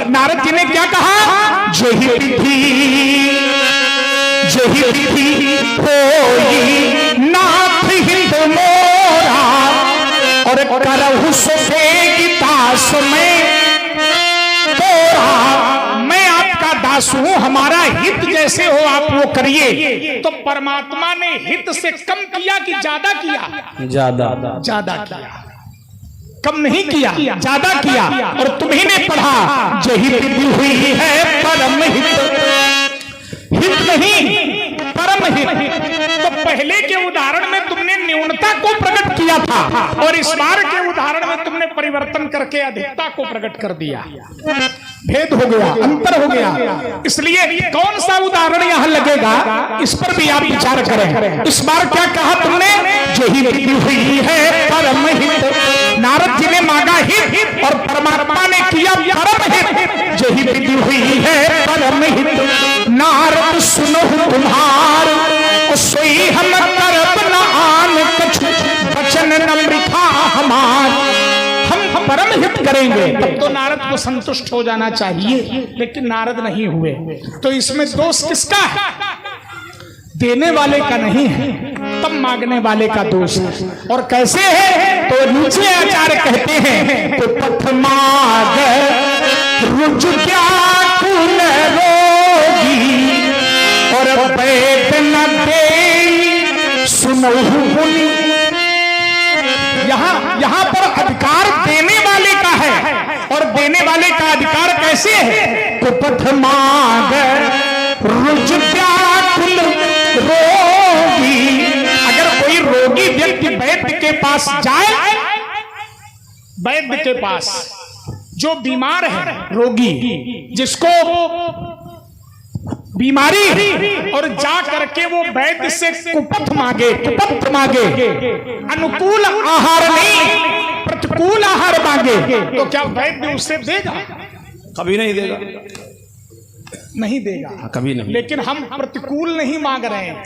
नारद जी ने क्या कहा, जही विधि होई नाथ हिंद मोरा और करहु सोफेगी दास में तोरा। मैं आपका दास हूं, हमारा हित जैसे हो आप वो करिए। तो परमात्मा ने हित से कम किया कि ज्यादा किया? ज्यादा किया, कम नहीं किया, ज्यादा किया। और तुम्ही ने पढ़ा, जही विधि हुई है परम हित, हित नहीं परम हित। तो पहले के उदाहरण में तुमने न्यूनता को प्रकट किया था और इस बार के उदाहरण में तुमने परिवर्तन करके अधिकता को प्रकट कर दिया। भेद हो गया, अंतर हो गया। इसलिए कौन सा उदाहरण यहाँ लगेगा, इस पर भी आप विचार करें। इस बार क्या कहा तुमने, जही विधि हुई है परम हित। नारद जी ने मांगा हित और परमात्मा ने किया परम हित। जही विधि हुई है परम हित, नारद सुनो तुम्हार सोई हम करब न आन कछु वचन न मृथा हमार। हम परम हित करेंगे, तब तो नारद को संतुष्ट हो जाना चाहिए, लेकिन नारद नहीं हुए। तो इसमें दोष किसका है? देने वाले का नहीं है, तब मांगने वाले का दोष है। और कैसे है, तो नीचे आचार्य कहते हैं, तो पथ मांग रुज व्याकुल रोगी और बैठ न दे सुनहु मुनि। यहाँ पर अधिकार देने वाले का है, और देने वाले का अधिकार कैसे है, तो पथ मांग रुज व्याकुल रोगी। अगर कोई रोगी व्यक्ति वैद्य के पास जाए, वैद्य के पास जो बीमार है, रोगी जिसको बीमारी, और जा करके वो वैद्य से कुपथ मांगे, कुपथ मांगे, अनुकूल आहार नहीं प्रतिकूल आहार मांगे, तो क्या वैद्य उसे देगा? कभी नहीं देगा, नहीं देगा, कभी नहीं। लेकिन हम प्रतिकूल नहीं मांग रहे हैं,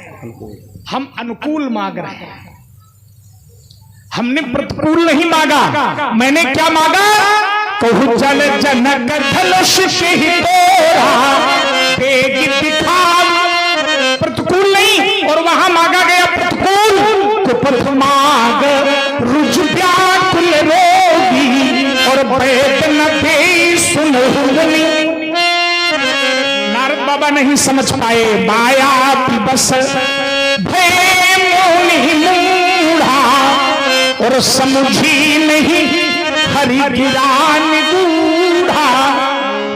हम अनुकूल मांग रहे हैं। हमने प्रतिकूल नहीं मांगा, मैंने क्या मांगा, कहु जल जनक धनुष ही तोरा तेगी दिखाव। प्रतिकूल नहीं, और वहां मांगा गया प्रतिकूल। कुपथ मांग रुज व्याकुल रोगी और वेद न दे सुनहु मुनि। नारद बाबा नहीं समझ पाए, माया बस भय मोहि मूढ़ा और समझी नहीं हरि गिरान गूढ़ा।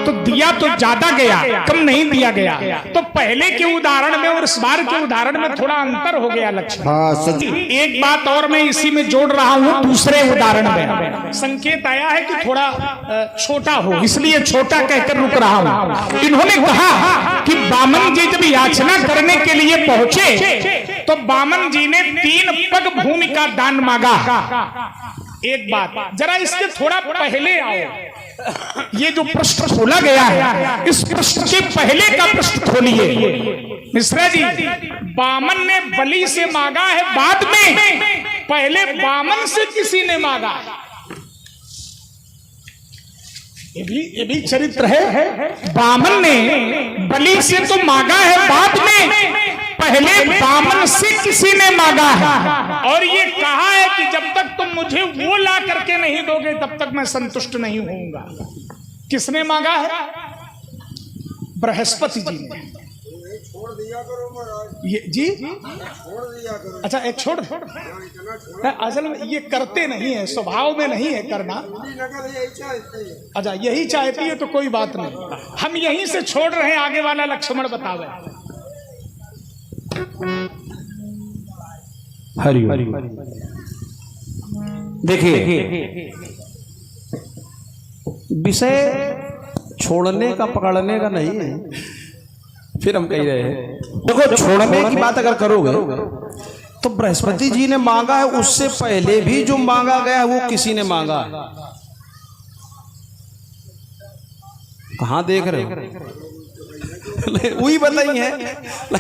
तो दिया तो ज्यादा गया, कम नहीं दिया गया। तो पहले के उदाहरण में और इस बार के उदाहरण में थोड़ा अंतर हो गया लक्ष्मण। हाँ, एक बात और मैं इसी में जोड़ रहा हूं, दूसरे उदाहरण में संकेत आया है कि थोड़ा छोटा हो, इसलिए छोटा कहकर रुक रहा हूं। इन्होंने कहा कि बामन जी जब याचना करने के लिए पहुंचे तो बामन जी ने 3 पग भूमि का दान मांगा। एक बात जरा इसके थोड़ा पहले आओ, ये जो प्रश्न खोला गया है, इस प्रश्न के पहले का प्रश्न खोलिए मिश्रा जी। बामन ने बलि से मांगा है बाद में, पहले बामन से किसी ने मांगा? ये भी चरित्र है। बामन ने बलि से तो मांगा है बाद में, पहले बामन से किसी ने मांगा है। और ये कहा है कि जब तक तुम मुझे वो ला करके नहीं दोगे तब तक मैं संतुष्ट नहीं होऊंगा। किसने मांगा है? बृहस्पति जी ने। छोड़ दिया करो महाराज। ये जी छोड़ दिया करो। अच्छा, एक छोड़ असल में ये करते नहीं है, स्वभाव में नहीं है करना। अच्छा, यही चाहती है तो कोई बात नहीं, हम यहीं से छोड़ रहे हैं, आगे वाला लक्ष्मण बतावे। हरि देखिए, विषय छोड़ने का पकड़ने का नहीं है। फिर हम कह रहे हैं, देखो छोड़ने की बात अगर करोगे तो बृहस्पति जी ने मांगा है, उससे पहले भी जो मांगा गया है वो किसी ने मांगा है। कहाँ देख रहे हो? वही बताई है,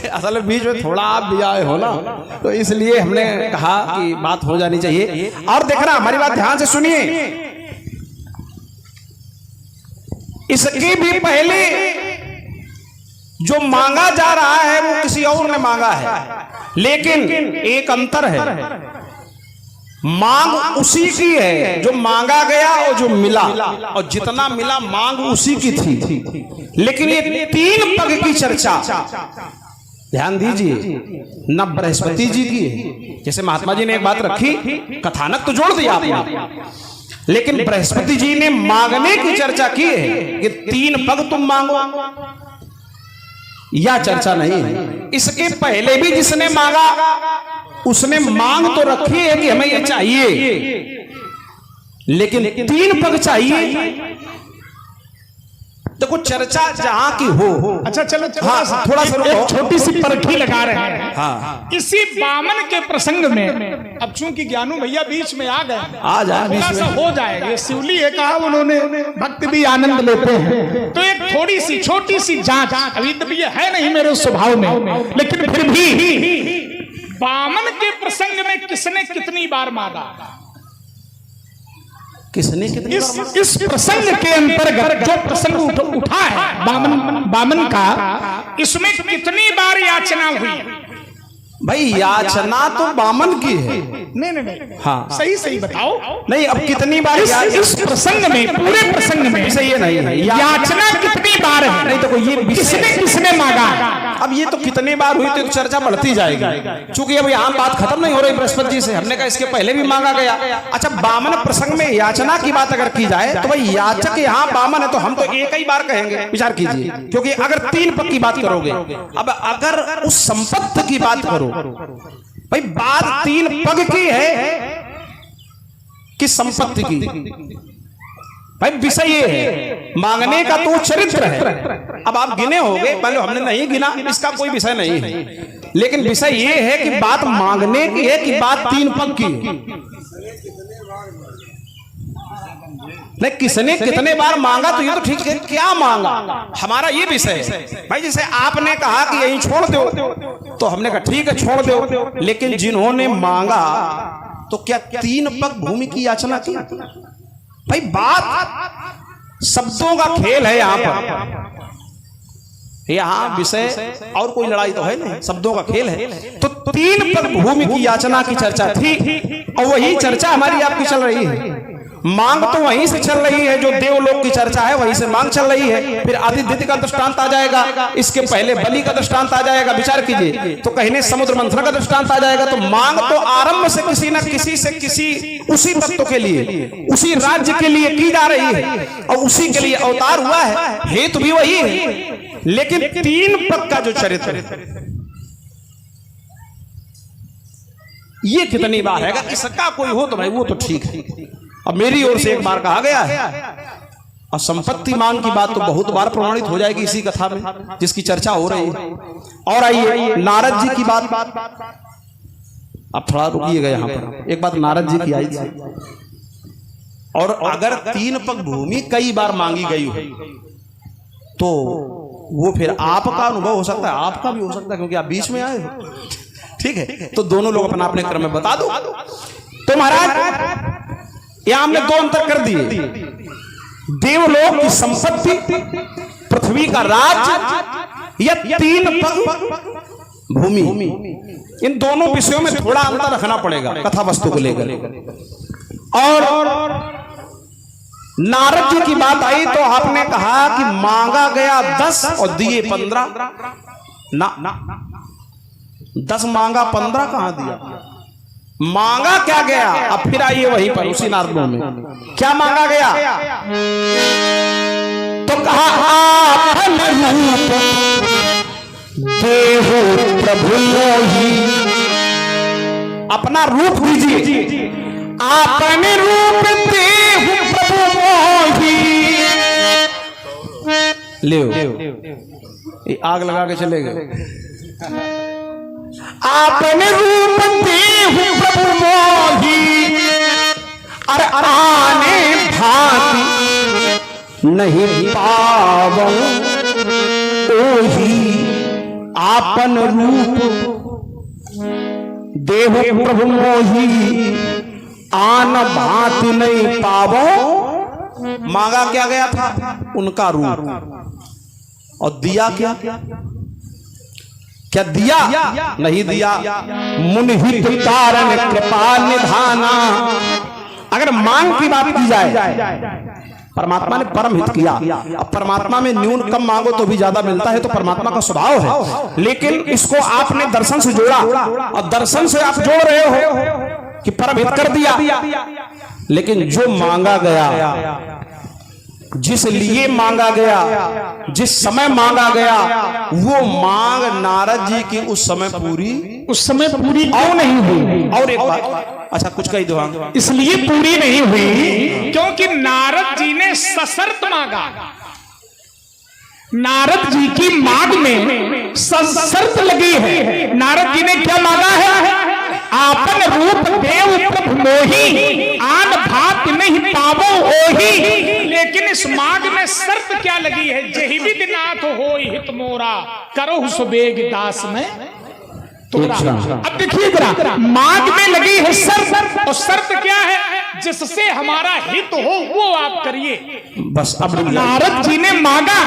असल बीच में थोड़ा आप भी आए हो ना, तो इसलिए हमने कहा कि बात हो जानी चाहिए। और देखना, हमारी बात ध्यान से सुनिए। इसके भी पहले जो मांगा जा रहा है वो किसी और ने मांगा है, लेकिन एक अंतर है, मांग उसी की है जो मांगा गया और जो मिला, और जितना मिला मांग उसी की थी। लेकिन ये तीन पग की चर्चा ध्यान दीजिए न बृहस्पति जी की है। जैसे महात्मा जी ने एक बात रखी, कथानक तो जोड़ दिया आपने, लेकिन बृहस्पति जी ने मांगने की चर्चा की है कि तीन पग तुम मांगो, यह चर्चा नहीं है। इसके पहले भी जिसने मांगा उसने मांग तो रखी है कि हमें यह चाहिए, लेकिन तीन पग चाहिए। देखो चर्चा जहां की हो। अच्छा चलो थोड़ा सा एक छोटी सी परखी लगा रहे हैं। हाँ। इसी बामन के प्रसंग में अब चूंकि ज्ञानू भैया बीच में आ गए, आ जाए बीच में हो जाएगा। ये शिवली है, कहा उन्होंने भक्त भी आनंद लेते हैं, तो एक थोड़ी सी छोटी सी जांच, अभी तो ये है नहीं मेरे स्वभाव में, लेकिन फिर भी बामन के प्रसंग में किसने कितनी बार मांगा, किसने कितनी इस प्रसंग के अंतर्गत जो प्रसंग उठा है बामन का, इसमें कितनी बार याचना हुई? भाई याचना तो बामन की है। नहीं हाँ सही बताओ। नहीं अब कितनी बार इस प्रसंग में, पूरे प्रसंग में सही है नहीं है याचना कितनी बार है? नहीं तो ये किसने मांगा? अब ये तो कितनी बार हुई तो चर्चा बढ़ती जाएगी, क्योंकि अब यहाँ बात खत्म नहीं हो रही बृहस्पति जी से। हमने कहा इसके पहले भी मांगा गया। अच्छा बामन प्रसंग में याचना की बात अगर की जाए तो भाई याचक यहाँ बामन है, तो हम तो एक ही बार कहेंगे, विचार कीजिए। क्योंकि अगर तीन पग की बात करोगे, अब अगर उस संपत्ति की बात करो, भाई बात तीन पग की है कि संपत्ति की? भाई विषय ये है, मांगने का तो चरित्र है। अब आप गिने होंगे, पहले हमने नहीं गिना, इसका कोई विषय नहीं है, लेकिन विषय ये है कि बात मांगने की है कि बात तीन पग की है। नहीं किसने कितने बार मांगा तो ये तो ठीक है, क्या मांगा हमारा ये विषय है। भाई जैसे आपने कहा कि यहीं छोड़ दो, तो हमने कहा ठीक है छोड़ दो, लेकिन जिन्होंने मांगा तो क्या तीन पग भूमि की याचना की? भाई बात शब्दों का खेल है यहाँ पर, यहाँ विषय और कोई लड़ाई तो है नहीं, शब्दों का खेल है। तो तीन पग भूमि की याचना की चर्चा थी, और वही चर्चा हमारी आपकी चल रही है। मांग तो वहीं से चल रही है, जो देवलोक की चर्चा है वहीं से मांग चल रही है। फिर आदित्य का दृष्टांत आ जाएगा, इसके पहले बलि का दृष्टांत आ जाएगा, विचार कीजिए। तो कहीं समुद्र मंथन का दृष्टांत आ जाएगा। तो मांग तो आरंभ से किसी न किसी से किसी उसी तत्व के लिए, उसी राज्य के लिए की जा रही है, और उसी के लिए अवतार हुआ है, हेतु भी वही है। लेकिन तीन पग का जो चरित्र ये कितनी बार है? अगर इसका कोई हो तो भाई वो तो ठीक है। अब मेरी ओर से एक बार कहा गया है, और संपत्ति मांग की बात तो बहुत बार प्रमाणित हो जाएगी इसी कथा में जिसकी चर्चा हो रही है। और आइए नारद जी की बात, अब थोड़ा रुकिएगा यहाँ पर। एक बात नारद जी की आई थी, और अगर तीन पग भूमि कई बार मांगी गई हो तो वो फिर आपका अनुभव हो सकता है, आपका भी हो सकता है, क्योंकि आप बीच में आए हो। ठीक है, तो दोनों लोग अपना अपने क्रम में बता दो। तो महाराज यहां हमने दो अंतर कर दिए, देवलोक की संपत्ति, पृथ्वी का राज्य, या तीन पग भूमि। इन दोनों विषयों में थोड़ा अंतर रखना पड़ेगा कथा वस्तु को लेकर। और नारद जी की बात आई तो आपने कहा कि मांगा गया 10 और दिए 15 ना 10 मांगा 15 कहां दिया? मांगा क्या गया? अब फिर आइए वहीं पर उसी नारद में क्या मांगा गया? तो कहा आपन रूप देहु प्रभु मोही, अपना रूप दीजिए, आपने रूप देहु प्रभु मोही। ले आग लगा के चले गए। आपने रूप देहु प्रभु मोही, अरे आने भांति नहीं पावो ओही। आपन रूप देहु प्रभु मोही, आन भांति नहीं पावो मांगा क्या गया था? उनका रूप। और दिया क्या? क्या दिया? नहीं दिया। मुनिहित तारण कृपा निधाना। अगर मांग की बात की जाए, परमात्मा ने परम हित किया। अब परमात्मा में न्यून कम मांगो तो भी ज्यादा मिलता है, तो परमात्मा का स्वभाव है। लेकिन इसको आपने दर्शन से जोड़ा, और दर्शन से आप जोड़ रहे हो कि परम हित कर दिया। लेकिन जो मांगा गया, जिस लिए मांगा गया, जिस समय मांगा गया, वो मांग नारद जी की उस समय पूरी क्यों नहीं हुई? और एक बात, अच्छा कुछ कही दो। इसलिए पूरी नहीं हुई क्योंकि नारद जी ने सशर्त मांगा। नारद जी की मांग में सशर्त लगी है। नारद जी ने क्या मांगा है? आपन रूप देव प्रभु मोही, आन भात नहीं पावो ओही। लेकिन इस मांग में शर्त क्या लगी है? जही विधि नाथ होई हित मोरा, करो सुबेग दास में तोरा। अब देखिए जरा, मांग में लगी है शर्त, और शर्त क्या है? जिससे हमारा हित हो वो आप करिए। बस अब नारद जी ने मांगा,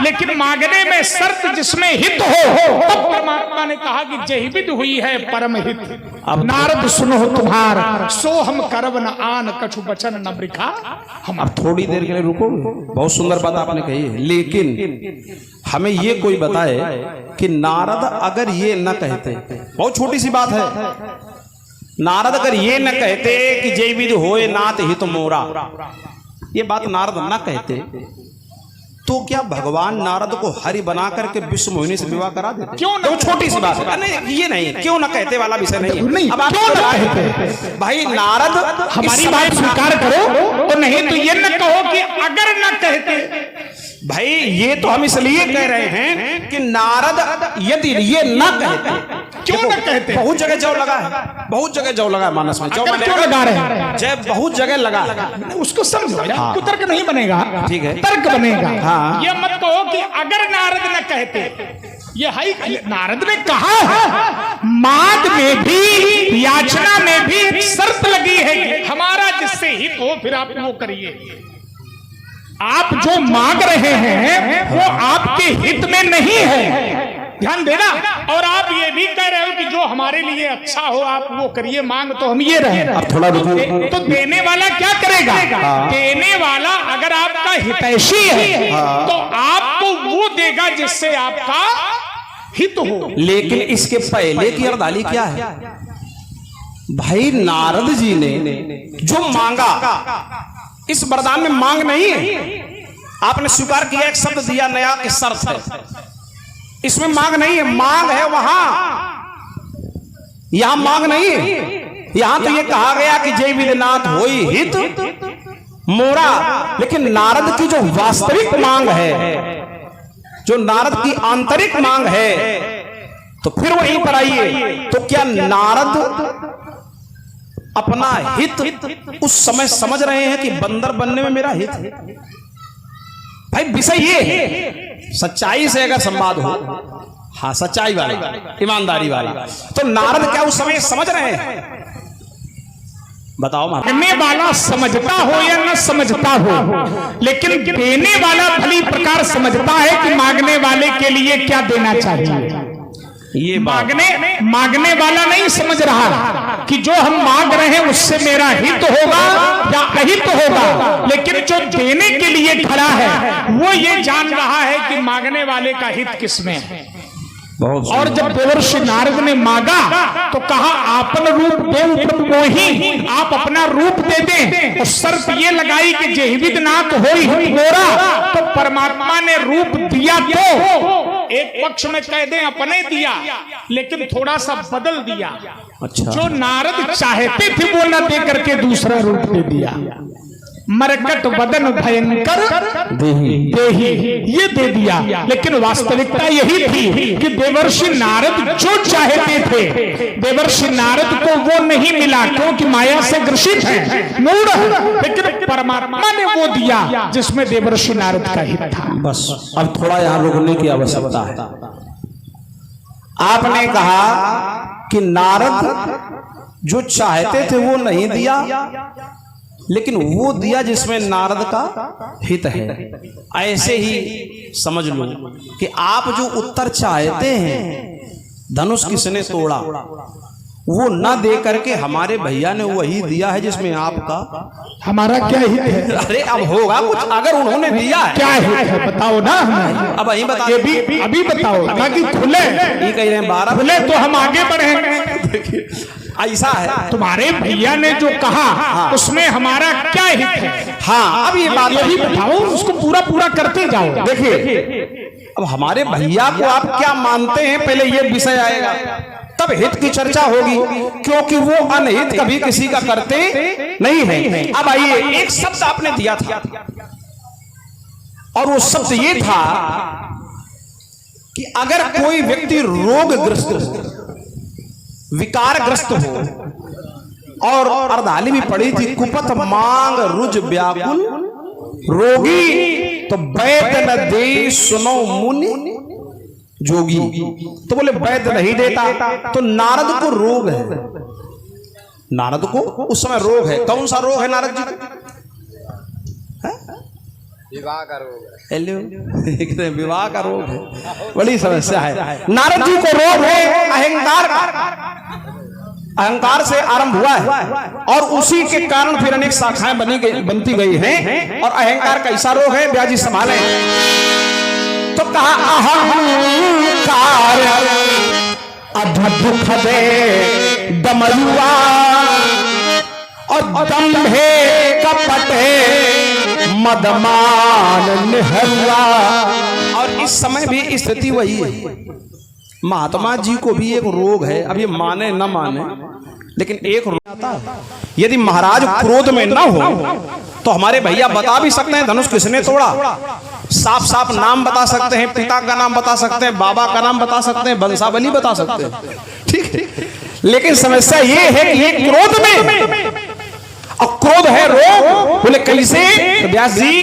लेकिन मांगने में शर्त जिसमें हित हो, तब परमात्मा ने कहा कि जही विधि हुई है परम हित। अब नारद सुनो तुम्हार, सो हम करब न आन कछु बचन न बृखा। हम अब थोड़ी देर के लिए रुको। बहुत सुंदर बात आपने कही है, लेकिन हमें ये कोई बताए कि नारद अगर ये न कहते, बहुत छोटी सी बात है, नारद अगर ये न कहते कि जय विधि होए नाथ हित मोरा, ये बात नारद न कहते, तो क्या भगवान नारद को हरि बना करके विश्व मोहिनी से विवाह करा देते? क्यों ना? तो छोटी सी बात है। नहीं, ये नहीं, क्यों ना कहते वाला विषय नहीं है। अब आप क्यों ना कहते? भाई नारद हमारी बात स्वीकार करो, और नहीं तो ये न कहो कि अगर न कहते। भाई ये तो हम इसलिए कह रहे हैं कि नारद यदि ये न कहते, क्यों न कहते? बहुत जगह जौ लगा है, बहुत जगह जौ लगा है मानस में। क्यों लगा रहे हैं? जय बहुत जगह लगा है। उसको समझो यार, तो तर्क नहीं बनेगा। ठीक है, तर्क बनेगा। हाँ। ये मत कहो कि अगर नारद न कहते। ये है, नारद ने कहा है, मांग में भी, याचना में भी एक शर्त लगी है कि हमारा जिससे हित हो फिर आप वो करिए। आप जो मांग रहे हैं वो आपके हित में नहीं है, ध्यान देना। और आप ये भी कह रहे हो कि जो हमारे लिए अच्छा हो आप वो करिए। मांग तो हम ये रहे। अब थोड़ा तो देने वाला क्या करेगा? देने वाला अगर आपका हितैषी है तो आपको वो देगा जिससे आपका हित हो। लेकिन इसके पहले की अर्धाली क्या है? भाई नारद जी ने जो मांगा, इस वरदान में मांग नहीं है। आपने स्वीकार किया, एक शब्द दिया नया कि शर्त है, इसमें मांग नहीं है। मांग है वहां, यहां मांग नहीं है। यहां तो ये कहा गया कि जय विधिनाथ होई हित मोरा। लेकिन नारद की जो वास्तविक मांग है, जो नारद की आंतरिक मांग है, तो फिर वहीं पर आइए। तो क्या नारद अपना हित उस समय समझ रहे हैं कि बंदर बनने में मेरा हित है? भाई विषय ये है, सच्चाई से अगर संवाद हो, हाँ सच्चाई वाला, ईमानदारी वाला, तो नारद क्या उस समय समझ रहे हैं? बताओ। मांगने वाला समझता हो या न समझता हो, लेकिन देने वाला भली प्रकार समझता है कि मांगने वाले के लिए क्या देना चाहिए। ये मांगने वाला नहीं समझ रहा कि जो हम मांग रहे हैं उससे मेरा हित होगा या अहित होगा, लेकिन जो देने के लिए खड़ा है वो ये जान रहा है कि मांगने वाले का हित किसमें है। और जब देवर्षि नारद ने मांगा तो कहा आपन रूप देव प्रभु मोही, आप अपना रूप दे दें। और शर्त ये लगाई कि जय विधिनाथ होई हित मोरा। तो परमात्मा ने रूप दिया, तो एक पक्ष में कह दें अपने दिया, लेकिन थोड़ा सा बदल दिया। अच्छा। जो नारद चाहते थे वो न दे करके दूसरा रूप दे दिया। मरकट वदन भयंकर देही, ये दे दिया। लेकिन वास्तविकता यही थी कि देवर्षि नारद जो चाहते थे, देवर्षि नारद को वो नहीं मिला, क्योंकि माया से ग्रसित है, मूढ़ है। लेकिन परमात्मा ने वो दिया जिसमें देवर्षि नारद का हित था। बस अब थोड़ा यहां रुकने की आवश्यकता है। आपने कहा कि नारद जो चाहते थे वो नहीं दिया, लेकिन वो दिया जिसमें नारद का हित है। ऐसे ही समझ लो कि आप जो उत्तर चाहते हैं, धनुष किसने तोड़ा, वो न दे करके हमारे भैया ने वही दिया है जिसमें आपका हमारा क्या हित है? अरे अब होगा कुछ, अगर उन्होंने दिया है क्या हित है बताओ ना हमें। अब वही बता, अभी बताओ ताकि खुले। ये कह रहे हैं 12 खुले तो हम आगे बढ़ेंगे। ऐसा है, तुम्हारे भैया ने जो कहा उसमें हमारा क्या हित है? हाँ अब ये बात यही बताओ, उसको पूरा पूरा करते जाओ। देखिए अब हमारे भैया को आप क्या मानते हैं, पहले ये विषय आएगा तब हित की चर्चा होगी, क्योंकि वो अनहित कभी किसी का करते नहीं है। अब आइए, एक शब्द आपने दिया था और वो शब्द ये था कि अगर कोई व्यक्ति रोगग्रस्त विकारग्रस्त हो, और अर्धाली भी पड़ी थी, कुपथ मांग रुज व्याकुल रोगी, तो वैद्य न दे सुनो मुनि जोगी। तो बोले वैद्य नहीं देता, तो नारद को रोग है, नारद को उस समय रोग है। कौन सा रोग है नारद जी को? विवाह का रोग है। विवाह का रोग है, बड़ी समस्या है। नारद जी को रोग है अहंकार का, अहंकार से आरंभ हुआ है और उसी के कारण फिर अनेक शाखाएं बनती गई हैं। और अहंकार कैसा रोग है, ब्याजी संभाले। तो कहा अहंकार अधुख दे दमयुआ, और दंभे कपटे मदमान निहला। और इस समय भी स्थिति वही है। महात्मा जी को भी एक रोग है, अब ये माने न माने, लेकिन एक रोग आता है। यदि महाराज क्रोध में न हो तो हमारे भैया बता भी सकते हैं धनुष किसने तोड़ा, साफ साफ नाम बता सकते हैं, पिता का नाम बता सकते हैं, बाबा का नाम बता सकते हैं, वंशावली बता सकते हैं, ठीक है। लेकिन समस्या ये है कि ये क्रोध में, और क्रोध है रोग। बोले कैसे? तो व्यास जी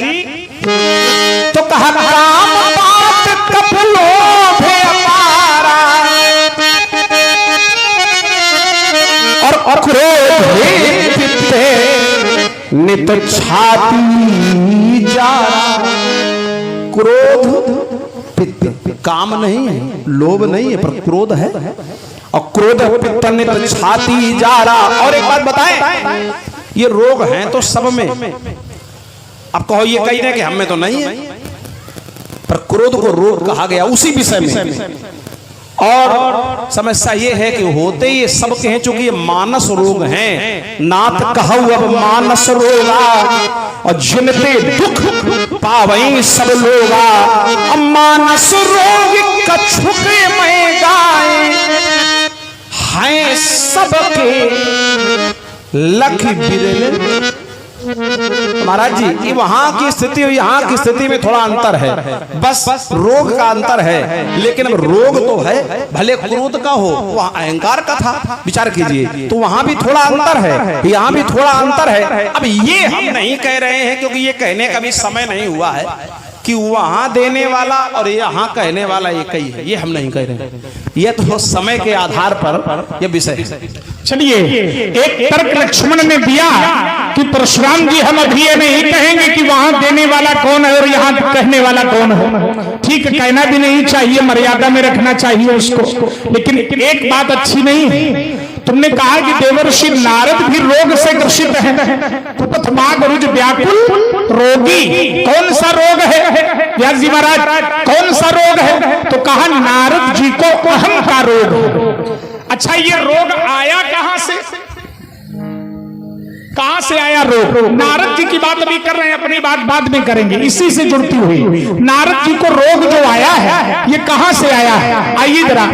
तो कहा काम बात कपलो भे अपारा, और क्रोध नित छाती जा। क्रोध पित्त, काम नहीं है, लोभ नहीं है, पर क्रोध है, और क्रोध पित्त नित छाती जा रहा। और एक बात बताएं, ये रोग हैं तो सब में, अब कहो ये कही ना कि हम में तो नहीं है, पर क्रोध को रोग कहा गया उसी विषय में। और समस्या ये है कि होते ये सब के हैं, चूंकि ये मानस रोग हैं, नाथ कहू अब मानस रोगा, और जिनते दुख पावई सब लोगा। अब मानस रोग कछुक में गाय, हैं सबके लख बिरले। महाराज जी ये वहां की स्थिति और यहाँ की स्थिति में थोड़ा अंतर है, बस रोग का अंतर है। लेकिन अब रोग तो है, भले क्रोध का हो, वहां अहंकार का था, विचार कीजिए, तो वहां भी थोड़ा अंतर है, यहाँ भी थोड़ा अंतर है। अब ये हम नहीं कह रहे हैं, क्योंकि ये कहने का भी समय नहीं हुआ है कि वहां देने वाला और यहाँ कहने वाला एक ही है, ये हम नहीं कह रहे हैं। ये तो समय के आधार पर ये विषय है। चलिए, एक तर्क लक्ष्मण ने दिया कि परशुराम जी हम अभी ये नहीं कहेंगे कि वहां देने वाला कौन है और यहाँ कहने वाला कौन है। ठीक है, कहना भी नहीं चाहिए, मर्यादा में रखना चाहिए उसको। लेकिन एक बात अच्छी नहीं है, तुमने कहा कि देवर्षि नारद भी रोग से ग्रसित है, कुपथ माग रुज व्याकुल रोगी। कौन सा रोग है व्यास जी महाराज, कौन सा रोग है? तो कहा नारद जी को अहम का रोग है। अच्छा, ये रोग आया कहां से? कहां से आया रोग? नारद जी की बात अभी कर रहे हैं, अपनी बात बाद में करेंगे, इसी से जुड़ती हुई। नारद जी को रोग जो आया है ये कहां से आया है? आइए जरा,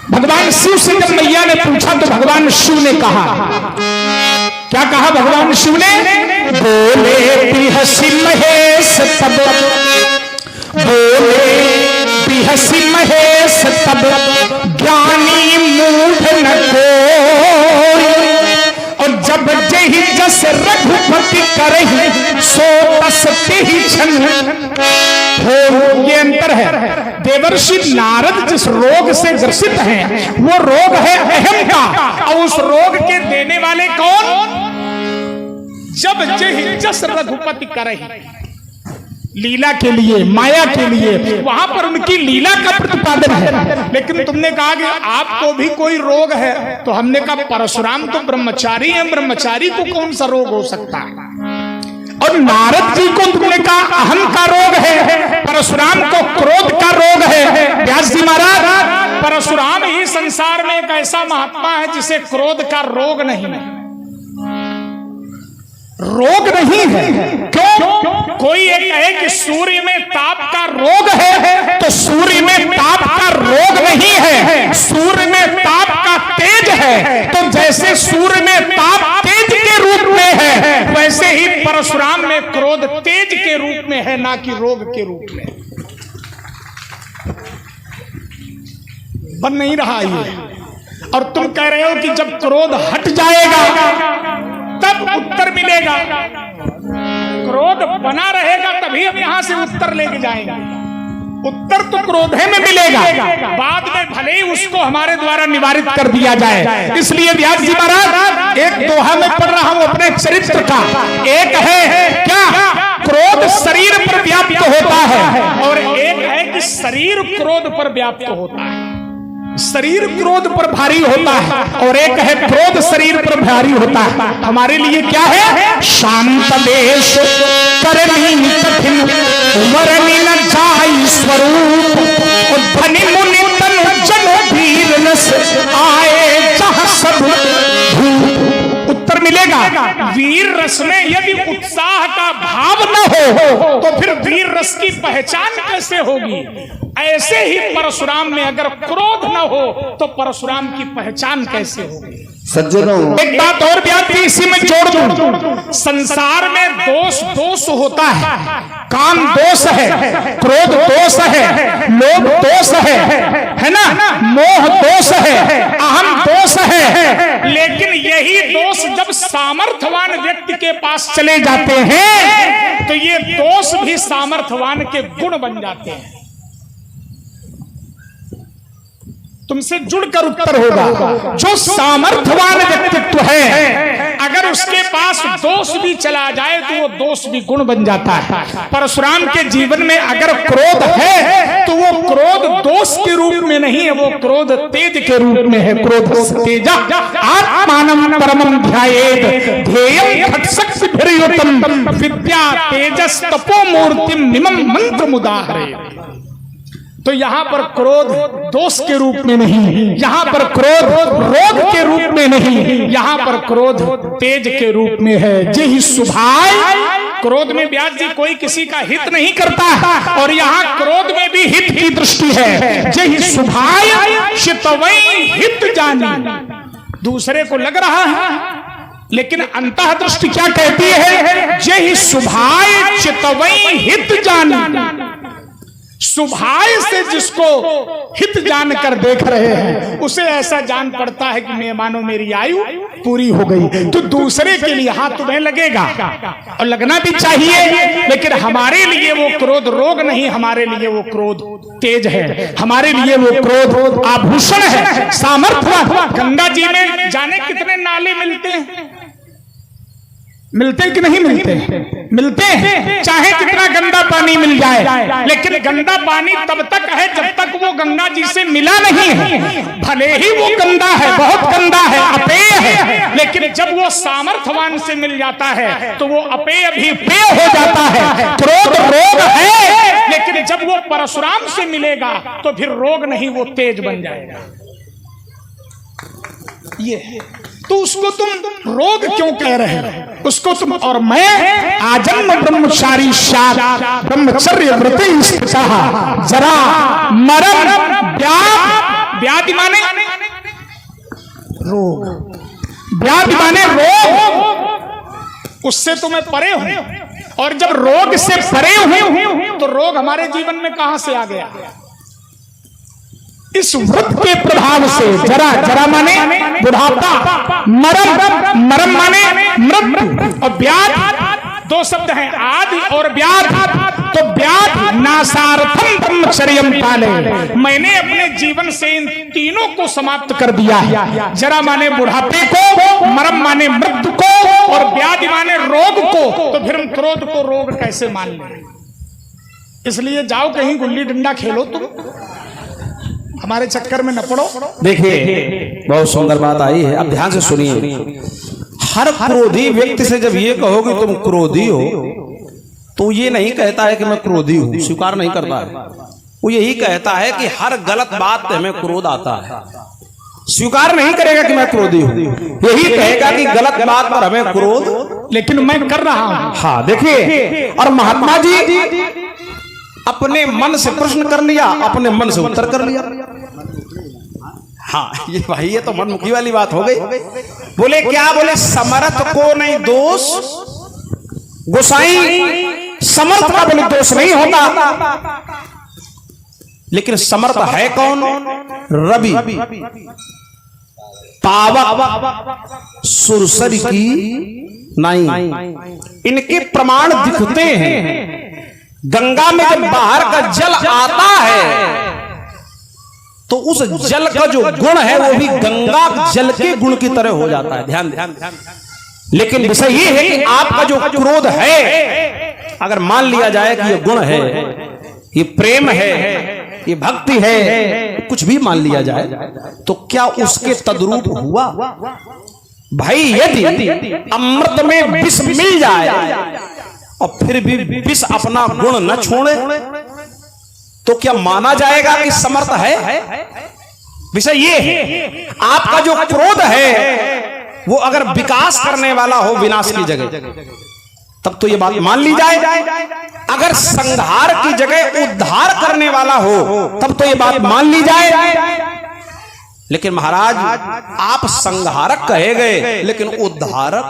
भगवान शिव से जब मैया ने पूछा तो भगवान शिव ने कहा, क्या कहा भगवान शिव ने? बोले बिहसी महेश तब, बोले बिहसी महेश तब, ज्ञानी मूढ़ न कोई, और जब जही जस रघुपति करहि सो तस तेहि छन। ये अंतर है। देवर्षि नारद जिस रोग से ग्रसित हैं वो रोग है अहम का, और उस रोग के देने वाले कौन? जब जेहि जस रघुपति करहि, लीला के लिए, माया के लिए, वहां पर उनकी लीला का प्रतिपादन है। लेकिन तुमने कहा कि आपको भी कोई रोग है, तो हमने कहा परशुराम तो ब्रह्मचारी हैं, ब्रह्मचारी को कौन सा रोग हो सकता है? और नारद जी को तुमने कहा अहम का रोग है, परशुराम को क्रोध का रोग है। व्यास जी महाराज, परशुराम ही संसार में एक ऐसा महात्मा है जिसे क्रोध का रोग नहीं है, रोग नहीं है। क्यों? कोई एक कहे कि सूर्य में ताप का रोग है, तो सूर्य में ताप का रोग नहीं है, सूर्य में ताप का तेज है। तो जैसे सूर्य में ताप तेज के रूप में है, वैसे ही परशुराम में क्रोध तेज के रूप में है, ना कि रोग के रूप में। बन नहीं रहा ये। और तुम कह रहे हो कि जब क्रोध हट जाएगा तब उत्तर मिलेगा, क्रोध बना रहेगा तभी हम यहां से उत्तर लेके जाएंगे। उत्तर तो क्रोध में मिलेगा, बाद में भले ही उसको हमारे द्वारा निवारित कर दिया जाए। इसलिए व्यास जी महाराज, एक दोहा में पढ़ रहा हूं अपने चरित्र का। एक है क्या, क्रोध शरीर पर व्याप्त होता है, और एक है कि शरीर क्रोध पर व्याप्त होता है। शरीर क्रोध पर भारी होता है, और एक है क्रोध शरीर पर भारी होता है। हमारे लिए क्या है? शांत देश करनी कठिन, मरनी न जाई स्वरूप, धनी मुनि तन जन वीर रस आए जहां सब धूप। उत्तर मिलेगा, वीर रस में यदि उत्साह का भाव न हो तो फिर वीर रस की पहचान कैसे होगी? ऐसे ही परशुराम में अगर क्रोध न हो तो परशुराम की पहचान कैसे होगी? सज्जनों, एक बात और व्यास जी इसी में जोड़ दूं, संसार में दोष होता है। काम दोष है, क्रोध दोष है, लोभ दोष है ना, मोह दोष है, अहम दोष है। लेकिन यही दोष जब सामर्थ्यवान व्यक्ति के पास चले जाते हैं तो ये दोष भी सामर्थ्यवान के गुण बन जाते हैं। तुमसे जुड़कर उत्तर होगा। जो सामर्थ्यवान व्यक्तित्व है, अगर उसके पास दोष भी चला जाए तो वो दोष भी गुण बन जाता है। परशुराम के जीवन में अगर क्रोध है तो वो क्रोध दोष के रूप में नहीं है, वो क्रोध तेज के रूप में है। क्रोध तेजा आत्मानं परमं ध्यायेत् ध्येयं खट्शक्तिभिर्युतं विद्या तेजस तपो मूर्तिम निमं मंत्रमुदाहरेत्। तो यहाँ पर क्रोध दोष के रूप में नहीं, यहाँ पर क्रोध रोग के रूप में नहीं, यहाँ पर क्रोध तेज के रूप में है। जेहि सुभाय, क्रोध में व्यास जी कोई किसी का हित नहीं करता, और यहाँ क्रोध में भी हित की दृष्टि है। जेहि सुभाय चितवई हित जानी, दूसरे को लग रहा है लेकिन अंतः दृष्टि क्या कहती है? जेहि सुभाय चितवई हित जानी। सुभाय से जिसको हित जानकर देख रहे हैं उसे ऐसा जान पड़ता है कि मैं मानो मेरी आयु पूरी हो गई। तो दूसरे के लिए हाथ तुम्हें लगेगा और लगना भी चाहिए, लेकिन हमारे लिए वो क्रोध रोग नहीं, हमारे लिए वो क्रोध तेज है, हमारे लिए वो क्रोध आभूषण है, सामर्थ्य। गंगा जी में जाने कितने नाले मिलते हैं, मिलते कि नहीं मिलते? मिलते हैं, चाहे कितना गंदा पानी मिल जाए, लेकिन गंदा पानी तब तक है जब तक वो गंगा जी से मिला नहीं है। भले ही वो गंदा है, बहुत गंदा है, अपेय है, लेकिन जब वो सामर्थ्यवान से मिल जाता है तो वो अपेय भी पेय हो जाता है। क्रोध रोग है, लेकिन जब वो परशुराम से मिलेगा तो फिर रोग नहीं, वो तेज बन जाएगा। ये तो उसको तुम रोग क्यों कह रहे हो? उसको तुम और मैं आजन्म ब्रह्मचारी ब्रह्मचर्य व्रते स्थितः जरा मरण व्याधि माने रोग, व्याधि माने रोग, उससे तुम्हें परे हो। और जब रोग से परे हो तो रोग हमारे जीवन में कहां से आ गया? इस व्रत के प्रभाव से। जरा जरा माने बुढ़ापा, मरम मरम माने मृत्यु, और व्याध दो शब्द हैं, आदि और व्याध। तो व्याधि नासार्थम ब्रह्मचर्यम पाले, मैंने अपने जीवन से इन तीनों को समाप्त कर दिया है। जरा माने बुढ़ापे को, मरम माने मृत्यु को, और व्याधि माने रोग को। तो फिर हम क्रोध को रोग कैसे मान लें? इसलिए जाओ कहीं गुल्ली डंडा खेलो, तुम हमारे चक्कर में न पड़ो। देखिए बहुत सुंदर बात आई है, अब ध्यान से सुनिए। हर क्रोधी व्यक्ति से जब ये कहोगे तुम क्रोधी हो, तो ये नहीं कहता है कि मैं क्रोधी हूं, स्वीकार नहीं करता है। वो यही कहता है कि हर गलत बात पे हमें क्रोध आता है, स्वीकार नहीं करेगा कि मैं क्रोधी हूं। यही कहेगा कि गलत बात पर हमें क्रोध, लेकिन मैं कर रहा हूं। हाँ देखिए, और महात्मा जी अपने मन से प्रश्न कर लिया, अपने मन से उत्तर कर लिया। हाँ ये भाई ये तो मनमुखी वाली बात हो गई। बोले क्या? बोले समर्थ को नहीं दोष, गोसाई समर्थ का बोले दोष नहीं होता, लेकिन समर्थ है कौन? रवि, पावक, सुरसरी की नहीं। इनके प्रमाण दिखते हैं। गंगा में जब बाहर का जल आता है तो उस जल का जो गुण है वो भी गंगा जल के गुण की तरह हो जाता है। ध्यान ध्यान। लेकिन विषय ये है कि आपका जो क्रोध है, अगर मान लिया जाए कि ये गुण है, ये प्रेम है, ये भक्ति है, कुछ भी मान लिया जाए, तो क्या उसके तद्रूप हुआ? भाई यदि अमृत में विष मिल जाए और फिर भी विष अपना गुण न छोड़े, तो क्या माना जाएगा कि समर्थ है? विषय ये है, आपका जो क्रोध है वो अगर विकास करने वाला हो विनाश की जगह, तब तो ये बात मान ली जाए। अगर संहार की जगह उद्धार करने वाला हो, तब तो ये बात मान ली जाए। लेकिन महाराज आप संहारक कहे गए, लेकिन उद्धारक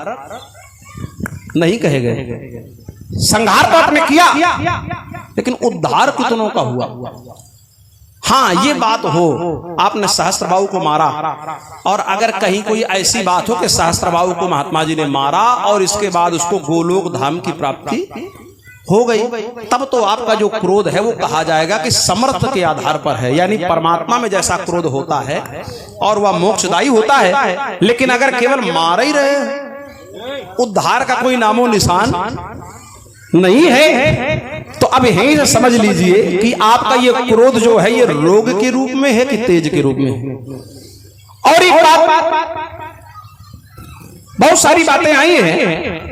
नहीं कहे गए। संहार तो आपने किया, लेकिन उद्धार कितनों का हुआ? हाँ ये बात हो, आपने सहस्त्रबाहु को मारा, और अगर कहीं कोई ऐसी बात हो कि सहस्त्रबाहु को महात्मा जी ने मारा और इसके बाद उसको गोलोक धाम की प्राप्ति हो गई, तब तो आपका जो क्रोध है वो कहा जाएगा कि समर्थ के आधार पर है, यानी परमात्मा में जैसा क्रोध होता है और वह मोक्षदायी होता है। लेकिन अगर केवल मार ही रहे, उद्धार का कोई नामो निशान नहीं है, तो अब यहीं से समझ लीजिए कि आपका ये क्रोध जो है ये रोग के रूप में है कि तेज के रूप में है। और एक बात, बहुत सारी बातें आई हैं।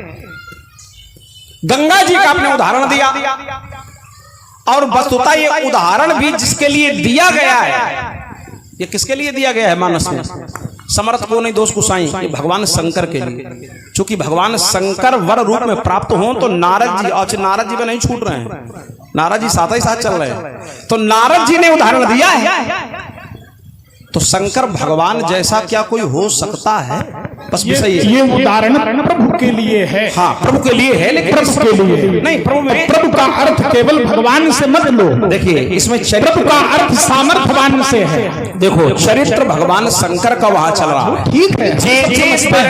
गंगा जी का आपने उदाहरण दिया, और वस्तुतः ये उदाहरण भी जिसके लिए दिया गया है, ये किसके लिए दिया गया है मानस में? समर्थ को नहीं दोष गोसाई, भगवान शंकर के लिए। चूंकि भगवान शंकर वर रूप में प्राप्त हो, तो नारद जी, और नारद जी में नहीं छूट रहे हैं, नारद जी साथ ही साथ चल रहे हैं, तो नारद जी ने उदाहरण दिया है। तो शंकर भगवान जैसा क्या कोई हो सकता है? बस ये उदाहरण प्रभु के लिए है। हाँ प्रभु के लिए है, लेकिन प्रभु के लिए नहीं। प्रभु का अर्थ केवल भगवान से मत लो। देखिए इसमें प्रभु का अर्थ सामर्थ्यवान से है। देखो चरित्र भगवान शंकर का वहां चल रहा है, ठीक है। जे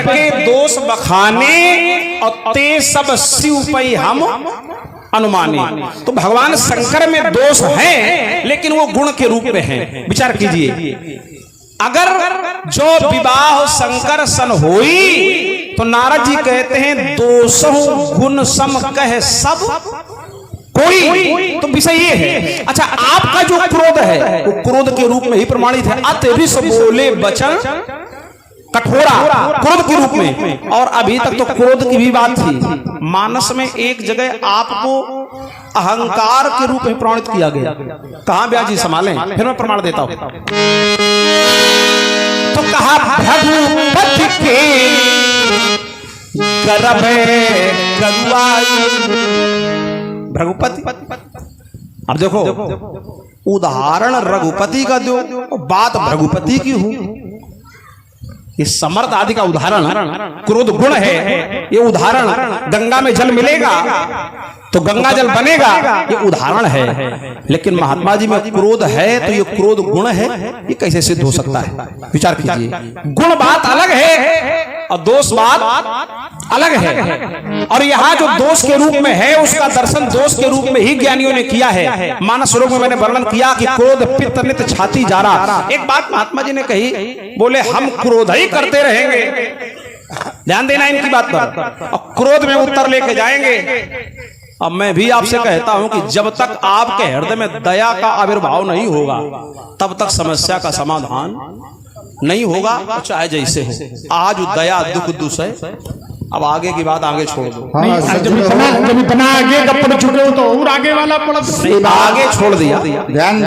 के दोष बखाने और ते सब शिव पई हम अनुमानी। तो भगवान शंकर में दोष है, लेकिन वो गुण के रूप में है। विचार कीजिए, अगर जो विवाह शंकर सन होई, तो नारद जी कहते हैं दोषों गुण सम कह सब कोई। तो विषय ये है। अच्छा, आपका जो क्रोध है वो क्रोध के रूप में ही प्रमाणित है। अतिरिस बोले वचन कठोरा, क्रोध के रूप में। और अभी तक तो क्रोध की भी बात थी। मानस में एक जगह आपको अहंकार के रूप में प्रमाणित किया गया। कहां ब्याज जी संभालें, फिर मैं प्रमाण देता हूं। तो कहा भगवती के गर्भ रघुपति। अब देखो उदाहरण रघुपति का दो, बात भगवती की हो। ये समर्थ आदि का उदाहरण क्रोध गुण है। ये उदाहरण गंगा में जल मिलेगा तो गंगा जल बनेगा, ये उदाहरण है। लेकिन महात्मा जी में क्रोध है तो ये क्रोध गुण है, ये कैसे सिद्ध हो सकता है? विचार कीजिए। गुण बात अलग है और दोष बात अलग है। और यहाँ जो दोष के रूप में है उसका दर्शन दोष के रूप में ही ज्ञानियों ने किया है। मानस रोग में मैंने वर्णन किया कि क्रोध पित्त नित छाती जा रहा। एक बात महात्मा जी ने कही, बोले हम क्रोध ही करते रहेंगे, ध्यान देना इनकी बात पर, और क्रोध में उत्तर लेके जाएंगे। अब मैं भी आपसे कहता हूं कि जब तक आपके हृदय में दया का आविर्भाव नहीं होगा तब तक समस्या का समाधान नहीं होगा, चाहे जैसे हो। आज दया दुख दुसह, अब आगे की बात आगे छोड़ दो। जब इतना आगे का पड़ चुके हो तो और आगे वाला पड़, आगे छोड़ दिया।